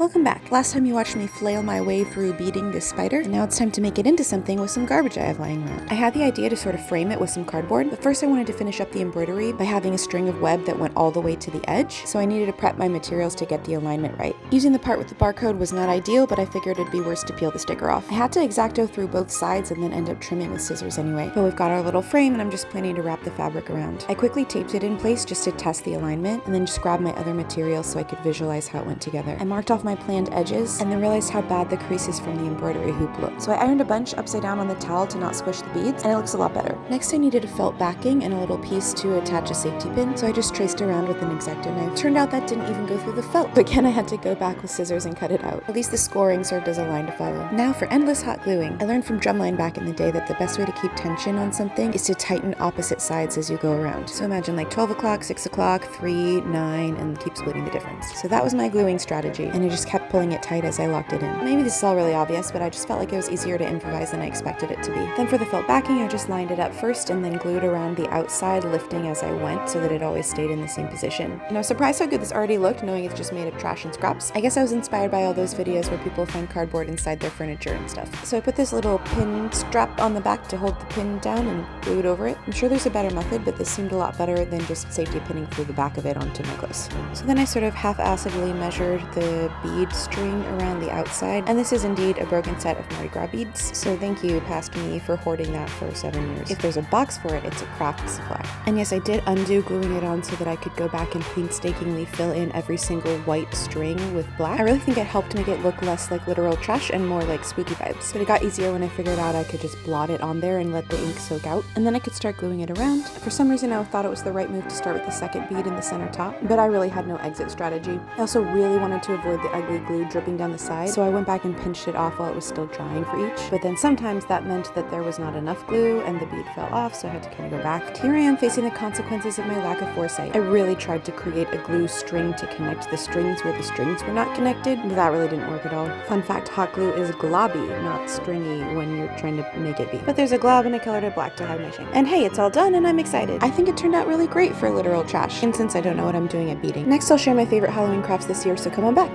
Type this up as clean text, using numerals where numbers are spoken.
Welcome back. Last time you watched me flail my way through beading this spider, and now it's time to make it into something with some garbage I have lying around. I had the idea to sort of frame it with some cardboard, but first I wanted to finish up the embroidery by having a string of web that went all the way to the edge, so I needed to prep my materials to get the alignment right. Using the part with the barcode was not ideal, but I figured it'd be worse to peel the sticker off. I had to X-Acto through both sides and then end up trimming with scissors anyway. But we've got our little frame and I'm just planning to wrap the fabric around. I quickly taped it in place just to test the alignment, and then just grabbed my other materials so I could visualize how it went together. I marked off my planned edges and then realized how bad the creases from the embroidery hoop looked. So I ironed a bunch upside down on the towel to not squish the beads, and it looks a lot better. Next I needed a felt backing and a little piece to attach a safety pin, so I just traced around with an X-Acto knife. Turned out that didn't even go through the felt, but again I had to go back with scissors and cut it out. At least the scoring served as a line to follow. Now for endless hot gluing. I learned from drumline back in the day that the best way to keep tension on something is to tighten opposite sides as you go around. So imagine like 12 o'clock, 6 o'clock, 3, 9, and keep splitting the difference. So that was my gluing strategy, and I just kept pulling it tight as I locked it in. Maybe this is all really obvious, but I just felt like it was easier to improvise than I expected it to be. Then for the felt backing, I just lined it up first and then glued around the outside, lifting as I went so that it always stayed in the same position. And I was surprised how good this already looked, knowing it's just made of trash and scraps. I guess I was inspired by all those videos where people find cardboard inside their furniture and stuff. So I put this little pin strap on the back to hold the pin down and glued over it. I'm sure there's a better method, but this seemed a lot better than just safety pinning through the back of it onto my clothes. So then I sort of half-assedly measured the bead string around the outside, and this is indeed a broken set of Mardi Gras beads, so thank you past me for hoarding that for 7 years. If there's a box for it, it's a craft supply. And yes, I did undo gluing it on so that I could go back and painstakingly fill in every single white string with black. I really think it helped make it look less like literal trash and more like spooky vibes. But it got easier when I figured out I could just blot it on there and let the ink soak out, and then I could start gluing it around. For some reason I thought it was the right move to start with the second bead in the center top, but I really had no exit strategy. I also really wanted to avoid the ugly glue dripping down the side, so I went back and pinched it off while it was still drying for each. But then sometimes that meant that there was not enough glue and the bead fell off, so I had to kind of go back. Here I am facing the consequences of my lack of foresight. I really tried to create a glue string to connect the strings where the strings were not connected, but that really didn't work at all. Fun fact, hot glue is globby, not stringy when you're trying to make it be. But there's a glob and I colored it black to hide my shame. And hey, it's all done and I'm excited. I think it turned out really great for literal trash, and since I don't know what I'm doing at beading. Next I'll share my favorite Halloween crafts this year, so come on back.